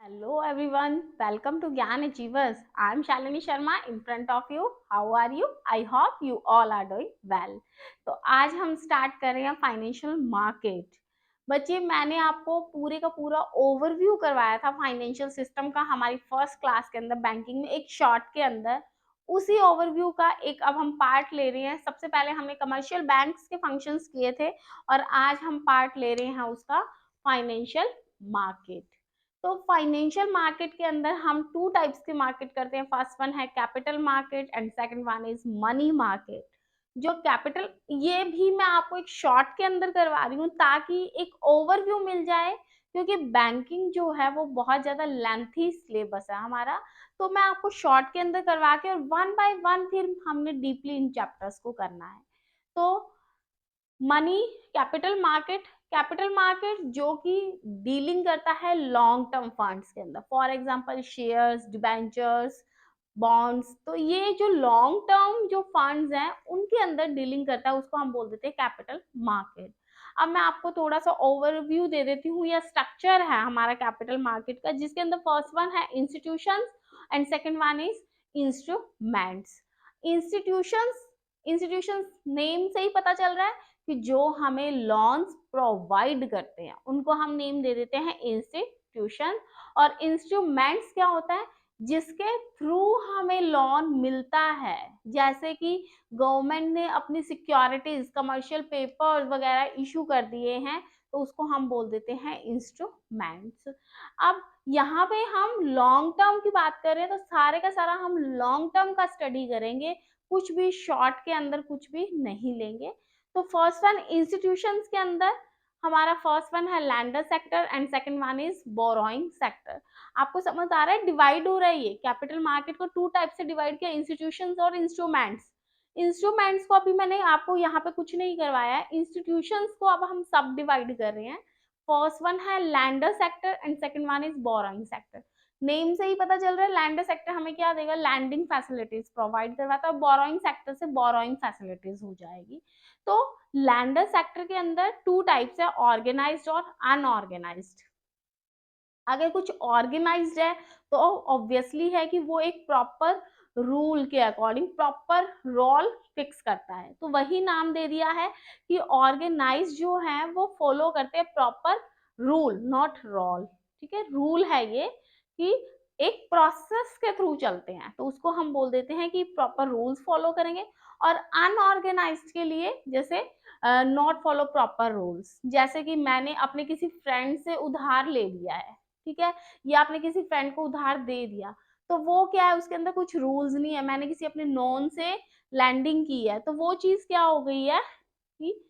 Hello everyone, welcome to Gyan Achievers. I am Shalini Sharma in front of you. How are you? I hope you all are doing well. तो आज हम start कर रहे हैं financial market. बच्चे मैंने आपको पूरे का पूरा ओवरव्यू करवाया था फाइनेंशियल सिस्टम का हमारी फर्स्ट क्लास के अंदर बैंकिंग में एक शॉर्ट के अंदर। उसी ओवरव्यू का एक अब हम पार्ट ले रहे हैं। सबसे पहले हमने कमर्शियल बैंक्स के फंक्शंस किए थे और आज हम पार्ट ले रहे हैं उसका फाइनेंशियल मार्केट। तो फाइनेंशियल मार्केट के अंदर हम टू टाइप्स के मार्केट करते हैं। फर्स्ट वन है capital market and second one is money market. जो कैपिटल, ये भी मैं आपको एक शॉर्ट के अंदर करवा रही हूँ ताकि एक ओवरव्यू मिल जाए, क्योंकि बैंकिंग जो है वो बहुत ज्यादा लेंथी सिलेबस है हमारा। तो मैं आपको शॉर्ट के अंदर करवा के और वन बाय वन फिर हमने डीपली इन चैप्टर्स को करना है। तो मनी कैपिटल मार्केट जो कि डीलिंग करता है लॉन्ग टर्म फंड्स के अंदर, for example shares, debentures, bonds. तो ये जो लॉन्ग टर्म जो फंड्स हैं उनके अंदर डीलिंग करता है, उसको हम बोल देते हैं कैपिटल मार्केट। अब मैं आपको थोड़ा सा ओवरव्यू दे देती हूँ, या स्ट्रक्चर है हमारा कैपिटल मार्केट का, जिसके अंदर फर्स्ट वन है institutions and second one is instruments. Institutions institutions name से ही पता चल रहा है कि जो हमें लॉन्स प्रोवाइड करते हैं उनको हम नेम दे देते हैं इंस्टीट्यूशन। और इंस्ट्रूमेंट्स क्या होता है, जिसके थ्रू हमें लोन मिलता है। जैसे कि गवर्नमेंट ने अपनी सिक्योरिटीज, कमर्शियल पेपर्स वगैरह इशू कर दिए हैं, तो उसको हम बोल देते हैं इंस्ट्रूमेंट्स। अब यहाँ पे हम लॉन्ग टर्म की बात कर रहे हैं, तो सारे का सारा हम लॉन्ग टर्म का स्टडी करेंगे, कुछ भी शॉर्ट के अंदर कुछ भी नहीं लेंगे। तो फर्स्ट वन इंस्टीट्यूशंस के अंदर हमारा फर्स्ट वन है lander sector and second one is borrowing sector. आपको समझ आ रहा है, डिवाइड हो रहा है ये कैपिटल मार्केट को टू टाइप से डिवाइड किया, इंस्टीट्यूशंस और इंस्ट्रूमेंट्स। इंस्ट्रूमेंट्स को अभी मैंने आपको यहाँ पे कुछ नहीं करवाया है, इंस्टीट्यूशंस को अब हम सब डिवाइड कर रहे हैं। फर्स्ट वन है lander sector and second one is borrowing sector. Name से ही पता चल रहा है, लैंडर सेक्टर हमें क्या देगा, लैंडिंग फैसिलिटीज प्रोवाइड करवाता है, बोरोइंग सेक्टर से बोरोइंग फैसिलिटीज हो जाएगी। तो लैंडर सेक्टर के अंदर टू टाइप्स है, ऑर्गेनाइज्ड और अनऑर्गेनाइज्ड। अगर कुछ ऑर्गेनाइज्ड है तो ऑब्वियसली है कि वो एक प्रॉपर रूल के अकॉर्डिंग प्रॉपर रोल फिक्स करता है, तो वही नाम दे दिया है कि ऑर्गेनाइज्ड जो है वो फॉलो करते हैं प्रॉपर रूल, नॉट रोल। ठीक है, रूल है ये कि एक प्रोसेस के थ्रू चलते हैं, तो उसको हम बोल देते हैं कि प्रॉपर रूल्स फॉलो करेंगे। और अनऑर्गेनाइज्ड के लिए जैसे नॉट फॉलो प्रॉपर रूल्स, जैसे कि मैंने अपने किसी फ्रेंड से उधार ले लिया है, ठीक है, या आपने किसी फ्रेंड को उधार दे दिया, तो वो क्या है, उसके अंदर कुछ रूल्स नहीं है, मैंने किसी अपने नोन से लैंडिंग की है, तो वो चीज क्या हो गई है कि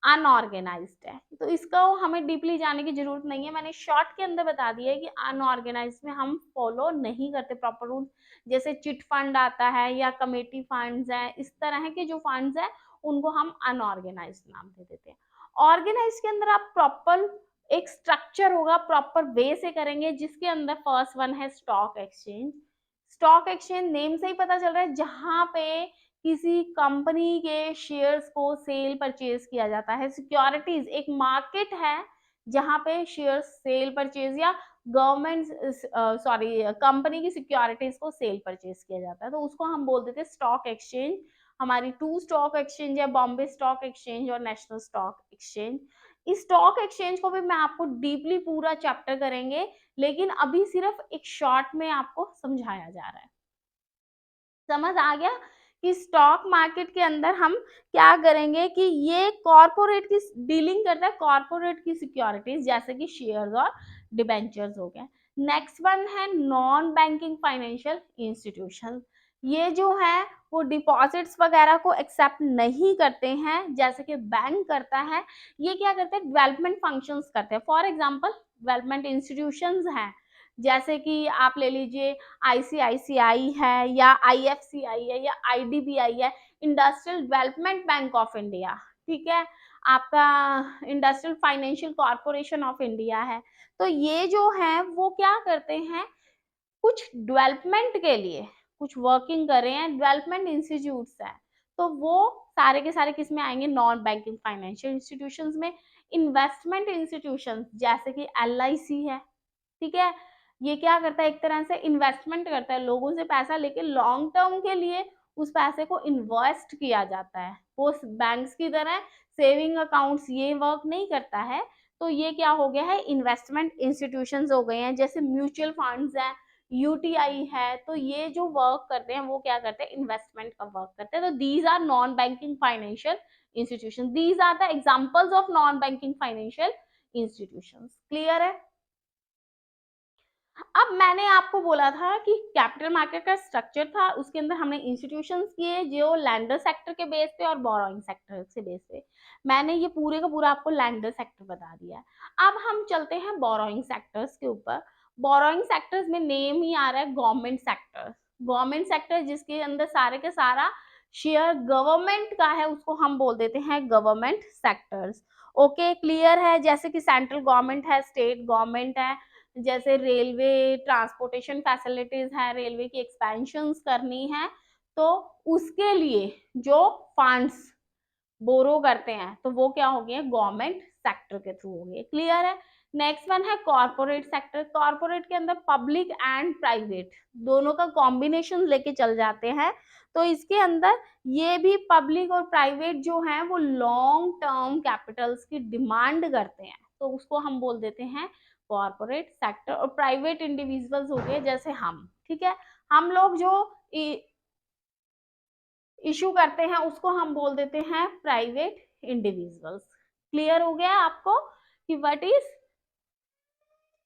अनऑर्गेनाइज्ड है। तो इसका हमें डीपली जाने की जरूरत नहीं है, मैंने शॉर्ट के अंदर बता दिया है कि अनऑर्गेनाइज्ड में हम फॉलो नहीं करते प्रॉपर रूल। जैसे चिट फंड आता है या कमेटी फंड्स है, इस तरह के जो फंड्स है उनको हम अनऑर्गेनाइज्ड नाम दे देते हैं। ऑर्गेनाइज के अंदर आप प्रॉपर एक स्ट्रक्चर होगा, प्रॉपर वे से करेंगे, जिसके अंदर फर्स्ट वन है stock exchange. Stock exchange name से ही पता चल रहा है, जहां पे किसी कंपनी के शेयर्स को सेल परचेज किया जाता है। सिक्योरिटीज एक मार्केट है जहां पे शेयर्स सेल परचेज या गवर्नमेंट कंपनी की सिक्योरिटीज को सेल परचेज किया जाता है, तो उसको हम बोल देते हैं स्टॉक एक्सचेंज। हमारी टू स्टॉक एक्सचेंज है, बॉम्बे स्टॉक एक्सचेंज और नेशनल स्टॉक एक्सचेंज। इस स्टॉक एक्सचेंज को भी मैं आपको डीपली पूरा चैप्टर करेंगे, लेकिन अभी सिर्फ एक शॉर्ट में आपको समझाया जा रहा है। समझ आ गया कि स्टॉक मार्केट के अंदर हम क्या करेंगे कि ये कॉर्पोरेट की डीलिंग करता है, कॉर्पोरेट की सिक्योरिटीज जैसे कि शेयर्स और डिबेंचर्स हो गए। नेक्स्ट वन है नॉन बैंकिंग फाइनेंशियल इंस्टीट्यूशन। ये जो है वो डिपॉजिट्स वगैरह को एक्सेप्ट नहीं करते हैं जैसे कि बैंक करता है। ये क्या करते हैं, डेवलपमेंट फंक्शंस करते हैं। फॉर एग्जांपल डेवलपमेंट इंस्टीट्यूशंस हैं, जैसे कि आप ले लीजिए आईसीआईसीआई है या आईएफसीआई है या आईडीबीआई है, industrial development bank of India, ठीक है, आपका industrial financial corporation of India है। तो ये जो है वो क्या करते हैं, कुछ डेवलपमेंट के लिए कुछ वर्किंग कर रहे हैं, डेवलपमेंट इंस्टीट्यूट्स है, तो वो सारे के सारे किस में आएंगे, नॉन बैंकिंग फाइनेंशियल इंस्टीट्यूशंस में। इन्वेस्टमेंट इंस्टीट्यूशंस जैसे कि एलआईसी है, ठीक है, ये क्या करता है, एक तरह से इन्वेस्टमेंट करता है, लोगों से पैसा लेके लॉन्ग टर्म के लिए उस पैसे को इन्वेस्ट किया जाता है। वो बैंक्स की तरह सेविंग अकाउंट्स ये वर्क नहीं करता है। तो ये क्या हो गया है, इन्वेस्टमेंट इंस्टीट्यूशंस हो गए हैं, जैसे म्यूचुअल फंड्स हैं, यूटीआई है। तो ये जो वर्क करते हैं वो क्या करते हैं, इन्वेस्टमेंट का वर्क करते हैं। तो these are non banking financial institution, these are the examples of non banking financial institutions. Clear है? अब मैंने आपको बोला था कि कैपिटल मार्केट का स्ट्रक्चर था, उसके अंदर हमने इंस्टीट्यूशंस किए जो लैंडर सेक्टर के बेस पे और बोरोइंग सेक्टर के बेस पे। मैंने ये पूरे का पूरा आपको लैंडर सेक्टर बता दिया। अब हम चलते हैं बोरोइंग सेक्टर्स के ऊपर। बोरोइंग सेक्टर्स में नेम ही आ रहा है गवर्नमेंट सेक्टर। गवर्नमेंट सेक्टर जिसके अंदर सारे का सारा शेयर गवर्नमेंट का है, उसको हम बोल देते हैं गवर्नमेंट सेक्टर्स। ओके, क्लियर है? जैसे कि सेंट्रल गवर्नमेंट है, स्टेट गवर्नमेंट है, जैसे रेलवे ट्रांसपोर्टेशन फैसिलिटीज है, रेलवे की एक्सपेंशंस करनी है, तो उसके लिए जो फंड्स बोरो करते हैं तो वो क्या हो गए, गवर्नमेंट सेक्टर के थ्रू हो गए। क्लियर है? नेक्स्ट वन है कॉर्पोरेट सेक्टर। कॉर्पोरेट के अंदर पब्लिक एंड प्राइवेट दोनों का कॉम्बिनेशन लेके चल जाते हैं। तो इसके अंदर ये भी पब्लिक और प्राइवेट जो है वो लॉन्ग टर्म कैपिटल्स की डिमांड करते हैं, तो उसको हम बोल देते हैं कॉर्पोरेट सेक्टर। और प्राइवेट इंडिविजुअल्स हो गए जैसे हम, ठीक है, हम लोग जो इशू करते हैं उसको हम बोल देते हैं प्राइवेट इंडिविजुअल्स। क्लियर हो गया आपको कि what is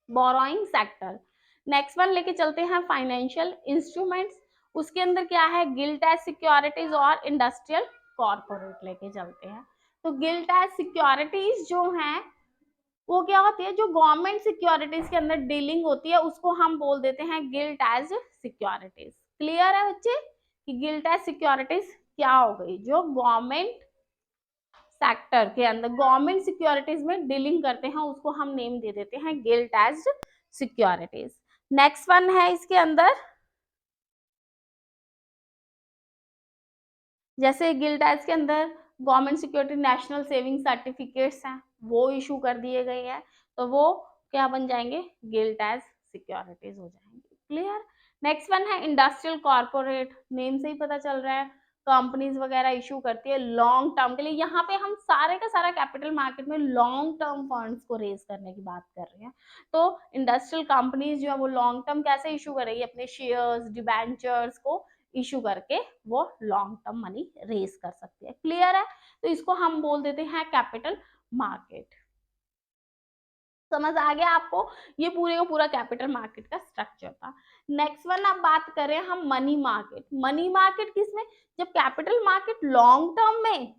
borrowing sector? Next one लेके चलते हैं फाइनेंशियल इंस्ट्रूमेंट्स। उसके अंदर क्या है, गिल्ट एज सिक्योरिटीज और इंडस्ट्रियल कॉर्पोरेट लेके चलते हैं। तो गिल्ट एज सिक्योरिटीज जो हैं वो क्या होती है, जो गवर्नमेंट सिक्योरिटीज के अंदर डीलिंग होती है उसको हम बोल देते हैं गिल्ट एज सिक्योरिटीज। क्लियर है बच्चे कि गिल्ट एज सिक्योरिटीज क्या हो गई, जो गवर्नमेंट सेक्टर के अंदर गवर्नमेंट सिक्योरिटीज में डीलिंग करते हैं उसको हम नेम दे देते हैं gilt edge securities. Next one है इसके अंदर, जैसे गिल्ट एज के अंदर government security national saving certificates हैं वो इशू कर दिए गए हैं, तो वो क्या बन जाएंगे, गिल्ट एज सिक्योरिटीज हो जाएंगे। क्लियर? नेक्स्ट वन है इंडस्ट्रियल कॉर्पोरेट। नेम से ही पता चल रहा है कंपनीज वगैरह इशू करती है लॉन्ग टर्म के लिए। यहाँ पे हम सारे का सारा कैपिटल मार्केट में लॉन्ग टर्म फंड्स को रेज करने की बात कर रहे हैं। तो इंडस्ट्रियल कंपनीज जो है वो लॉन्ग टर्म कैसे इशू करेगी, अपने शेयर्स डिबेंचर्स को इशू करके वो लॉन्ग टर्म मनी रेज कर सकती है। क्लियर है? तो इसको हम बोल देते हैं कैपिटल मार्केट। समझ आ गया आपको? ये पूरे का पूरा कैपिटल मार्केट का स्ट्रक्चर था। नेक्स्ट वन अब बात करें हम मनी मार्केट। मनी मार्केट किसमें, जब कैपिटल मार्केट लॉन्ग टर्म में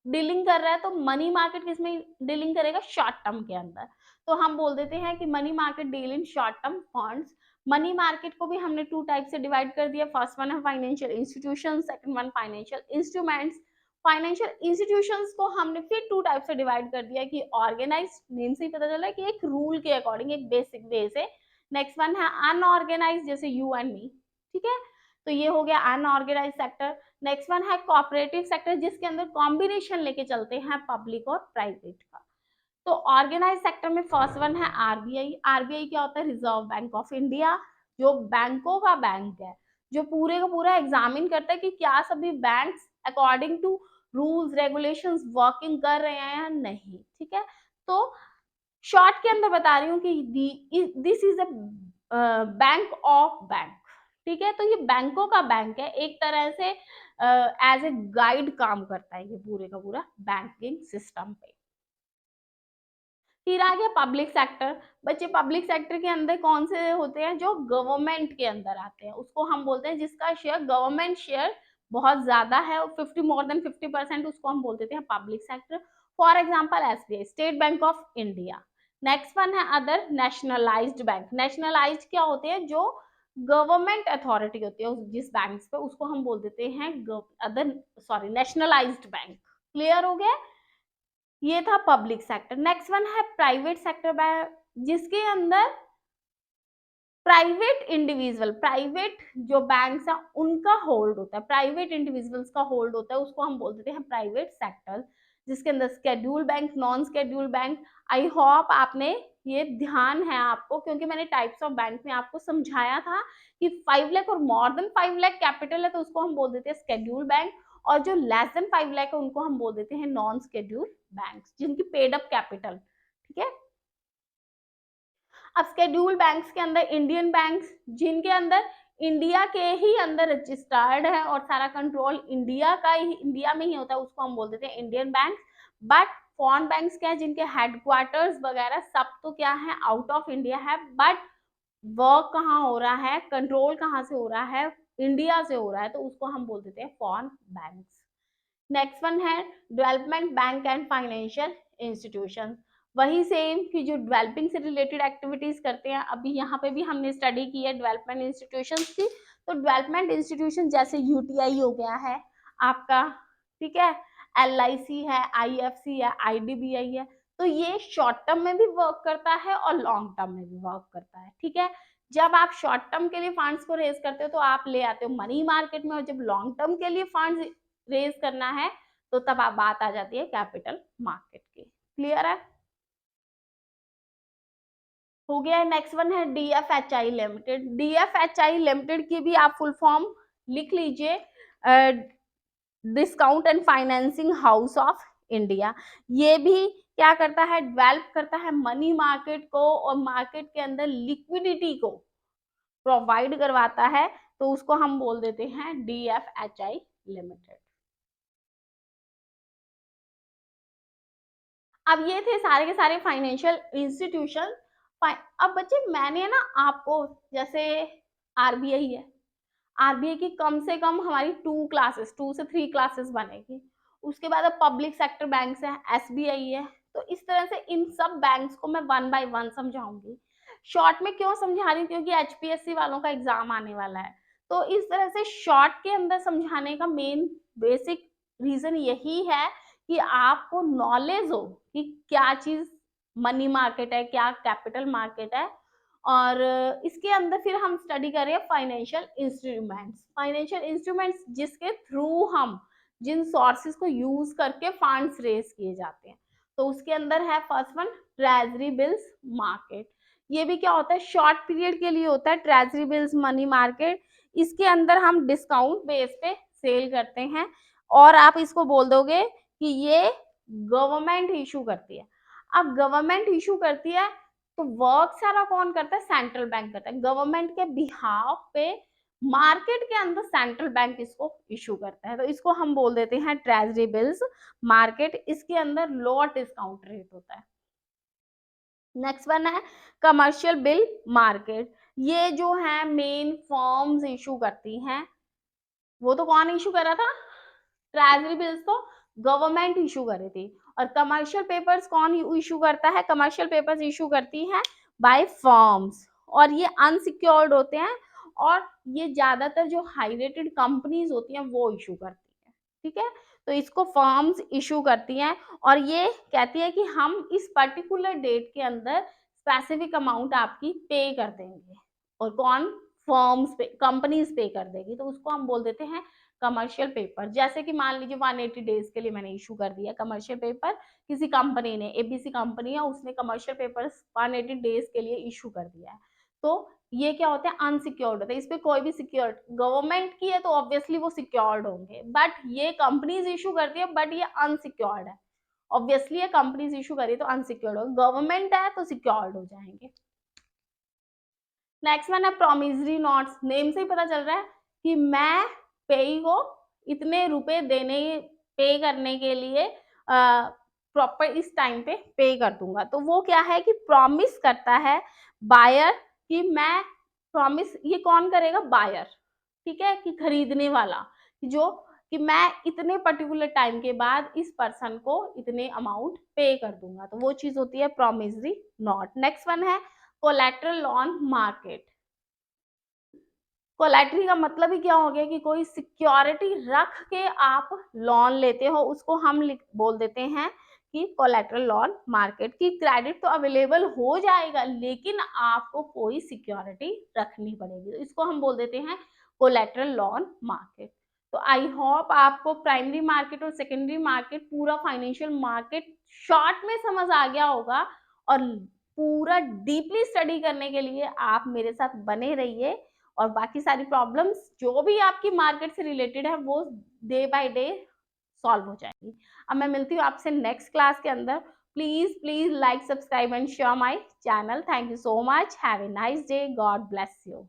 डीलिंग कर रहा है तो मनी मार्केट किसमें डीलिंग करेगा, शॉर्ट टर्म के अंदर। तो हम बोल देते हैं कि money market deal in short term funds. Money market को भी हमने टू टाइप से डिवाइड कर दिया। फर्स्ट वन है financial institution, second one financial instruments. Financial institutions को हमने फिर टू टाइप से डिवाइड कर दिया कि ऑर्गेनाइज, नेम से ही पता चला कि एक रूल के अकॉर्डिंग एक बेसिक वे से। नेक्स्ट वन है अनऑर्गेनाइज, जैसे यू एंड मी, ठीक है, तो ये हो गया अनऑर्गेनाइज सेक्टर। नेक्स्ट वन है कोऑपरेटिव सेक्टर, जिसके अंदर कॉम्बिनेशन लेके चलते हैं पब्लिक और प्राइवेट का। तो ऑर्गेनाइज सेक्टर में फर्स्ट वन है आरबीआई। आरबीआई क्या होता है, रिजर्व बैंक ऑफ इंडिया, जो बैंकों का बैंक है, जो पूरे का पूरा एग्जामिन करता है कि क्या सभी banks according to rules regulations working कर रहे हैं या नहीं। ठीक है, तो शॉर्ट के अंदर बता रही हूँ कि this is a bank of bank. ठीक है, तो ये बैंकों का बैंक है, एक तरह से एज ए गाइड काम करता है ये पूरे का पूरा बैंकिंग सिस्टम पे। फिर आ गया पब्लिक सेक्टर। बच्चे पब्लिक सेक्टर के अंदर कौन से होते हैं, जो गवर्नमेंट के अंदर आते हैं, उसको हम बोलते हैं जिसका शेयर गवर्नमेंट शेयर बहुत ज्यादा है, 50 मोर देन 50%, उसको हम बोल देते हैं public sector. For example SBI, state bank of India. Next one है अदर नेशनलाइज्ड बैंक। नेशनलाइज्ड क्या होते हैं, जो गवर्नमेंट अथॉरिटी होती है जिस बैंक पे, उसको हम बोल देते हैं other sorry nationalised bank. Clear हो गया? ये था पब्लिक सेक्टर। नेक्स्ट वन है प्राइवेट सेक्टर, जिसके अंदर प्राइवेट इंडिविजुअल, प्राइवेट जो बैंक्स हैं उनका होल्ड होता है, प्राइवेट इंडिविजुअल्स का होल्ड होता है, उसको हम बोल देते हैं प्राइवेट सेक्टर, जिसके अंदर schedule bank, non schedule bank. I hope आपने ये ध्यान है आपको, क्योंकि मैंने टाइप्स ऑफ बैंक में आपको समझाया था कि 5 लाख और मोर देन 5 लाख कैपिटल है तो उसको हम बोल देते हैं स्केड्यूल बैंक, और जो लेस देन 5 लाख है उनको हम बोल देते हैं नॉन स्केड्यूल बैंक्स, जिनकी पेड अप कैपिटल, ठीक है। अब स्केड्यूल बैंक्स के अंदर इंडियन बैंक्स, जिनके अंदर इंडिया के ही अंदर रजिस्टर्ड है और सारा कंट्रोल इंडिया में ही होता है, उसको हम बोल देते हैं Indian banks. But foreign banks क्या है, जिनके हेडक्वार्टर्स वगैरह सब तो क्या है, आउट ऑफ इंडिया है, बट वर्क कहाँ हो रहा है, कंट्रोल कहाँ से हो रहा है, इंडिया से हो रहा है, तो उसको हम बोल देते हैं फॉरेन बैंक्स। नेक्स्ट वन है development bank and financial institution. वही सेम कि जो डेवलपिंग से रिलेटेड एक्टिविटीज करते हैं, अभी यहाँ पे भी हमने स्टडी की है डेवलपमेंट इंस्टीट्यूशंस की। तो डेवलपमेंट इंस्टीट्यूशन जैसे यूटीआई हो गया है आपका, ठीक है, एलआईसी है, आईएफसी है, आईडीबीआई है, तो ये शॉर्ट टर्म में भी वर्क करता है और लॉन्ग टर्म में भी वर्क करता है, ठीक है। जब आप शॉर्ट टर्म के लिए फंड्स को रेज करते हो तो आप ले आते हो मनी मार्केट में, और जब लॉन्ग टर्म के लिए फंड्स रेज करना है तो तब आप बात आ जाती है कैपिटल मार्केट की। क्लियर है, हो गया है। नेक्स्ट वन है डीएफएचआई लिमिटेड। डीएफएचआई लिमिटेड की भी आप फुल फॉर्म लिख लीजिए, discount and financing house of India. ये भी क्या करता है, डेवलप करता है मनी मार्केट को और मार्केट के अंदर लिक्विडिटी को प्रोवाइड करवाता है, तो उसको हम बोल देते हैं डीएफएचआई लिमिटेड। अब ये थे सारे के सारे फाइनेंशियल इंस्टीट्यूशन। अब बच्चे मैंने ना आपको, जैसे आरबीआई है, आरबीआई की कम से कम हमारी 2 से 3 क्लासेस बनेगी। उसके बाद अब पब्लिक सेक्टर बैंक्स है, एसबीआई है, तो इस तरह से इन सब बैंक्स को मैं 1 बाय 1 समझाऊंगी। शॉर्ट में क्यों समझा रही हूँ, क्योंकि एचपीएससी वालों का एग्जाम आने वाला है, तो इस तरह से शॉर्ट के अंदर समझाने का मेन बेसिक रीजन यही है कि आपको नॉलेज हो कि क्या चीज मनी मार्केट है, क्या कैपिटल मार्केट है। और इसके अंदर फिर हम स्टडी करें फाइनेंशियल इंस्ट्रूमेंट्स। फाइनेंशियल इंस्ट्रूमेंट्स जिसके थ्रू हम जिन सोर्सेज को यूज करके फंड्स रेज किए जाते हैं, तो उसके अंदर है first one treasury bills market. ये भी क्या होता है, शॉर्ट पीरियड के लिए होता है ट्रेजरी बिल्स मनी मार्केट। इसके अंदर हम डिस्काउंट बेस पे सेल करते हैं, और आप इसको बोल दोगे कि ये गवर्नमेंट इशू करती है। अब गवर्नमेंट इशू करती है तो वर्क सारा कौन करता है, सेंट्रल बैंक करता है। गवर्नमेंट के बिहाफ पे मार्केट के अंदर सेंट्रल बैंक इसको इशू करता है, तो इसको हम बोल देते हैं ट्रेजरी बिल्स मार्केट। इसके अंदर लोअर डिस्काउंट रेट होता है। नेक्स्ट वन है कमर्शियल बिल मार्केट। ये जो है मेन फर्म्स इशू करती हैं, वो तो कौन इशू कर रहा था, ट्रेजरी बिल्स तो गवर्नमेंट इशू कर रही थी, और कमर्शियल पेपर्स कौन इशू करता है, कमर्शियल पेपर्स इशू करती हैं बाय फर्म्स, और ये अनसिक्योर्ड होते हैं, और ये ज्यादातर जो हाई रेटेड कंपनीज होती हैं वो इशू करती हैं, ठीक है। तो इसको फर्म्स इशू करती हैं, और ये कहती है कि हम इस पर्टिकुलर डेट के अंदर स्पेसिफिक अमाउंट आपकी पे कर देंगे, और कौन, फर्म्स पे, कंपनीज पे कर देगी, तो उसको हम बोल देते हैं कमर्शियल पेपर। जैसे कि मान लीजिए 180 डेज के लिए मैंने इशू कर दिया कमर्शियल पेपर, किसी कंपनी ने, एबीसी कंपनी है, उसने कमर्शियल पेपर 180 डेज के लिए इशू कर दिया है, तो ये क्या होता है, अनसिक्योर्ड होता है। इस पे कोई भी सिक्योर्ड, गवर्नमेंट की है तो ऑब्वियसली वो सिक्योर्ड होंगे, बट ये कंपनीज इशू करती है, बट ये अनसिक्योर्ड है। ऑब्वियसली ये कंपनीज इशू करी तो अनसिक्योर्ड होगा, गवर्नमेंट है तो सिक्योर्ड हो जाएंगे। नेक्स्ट वन है प्रोमिसरी नोट्स। नेम से ही पता चल रहा है कि मैं पेई को इतने रुपए देने, पे करने के लिए प्रॉपर इस टाइम पे पे कर दूंगा, तो वो क्या है कि प्रॉमिस करता है बायर कि मैं, प्रॉमिस ये कौन करेगा, बायर, ठीक है, कि खरीदने वाला, जो कि मैं इतने पर्टिकुलर टाइम के बाद इस पर्सन को इतने अमाउंट पे कर दूंगा, तो वो चीज होती है प्रोमिसरी नोट। नेक्स्ट वन है कोलैटरल ऑन मार्केट। कोलैटरल का मतलब ही क्या हो गया कि कोई सिक्योरिटी रख के आप लोन लेते हो, उसको हम बोल देते हैं कि कोलैटरल लोन मार्केट। की क्रेडिट तो अवेलेबल हो जाएगा लेकिन आपको कोई सिक्योरिटी रखनी पड़ेगी, तो इसको हम बोल देते हैं कोलैटरल लोन मार्केट। तो आई होप आपको प्राइमरी मार्केट और सेकेंडरी मार्केट, पूरा फाइनेंशियल मार्केट शॉर्ट में समझ आ गया होगा, और पूरा डीपली स्टडी करने के लिए आप मेरे साथ बने रहिए, और बाकी सारी प्रॉब्लम्स जो भी आपकी मार्केट से रिलेटेड है वो डे बाय डे सॉल्व हो जाएगी। अब मैं मिलती हूँ आपसे नेक्स्ट क्लास के अंदर। Please please like, subscribe and share my channel. Thank you so much. Have a nice day. God bless you.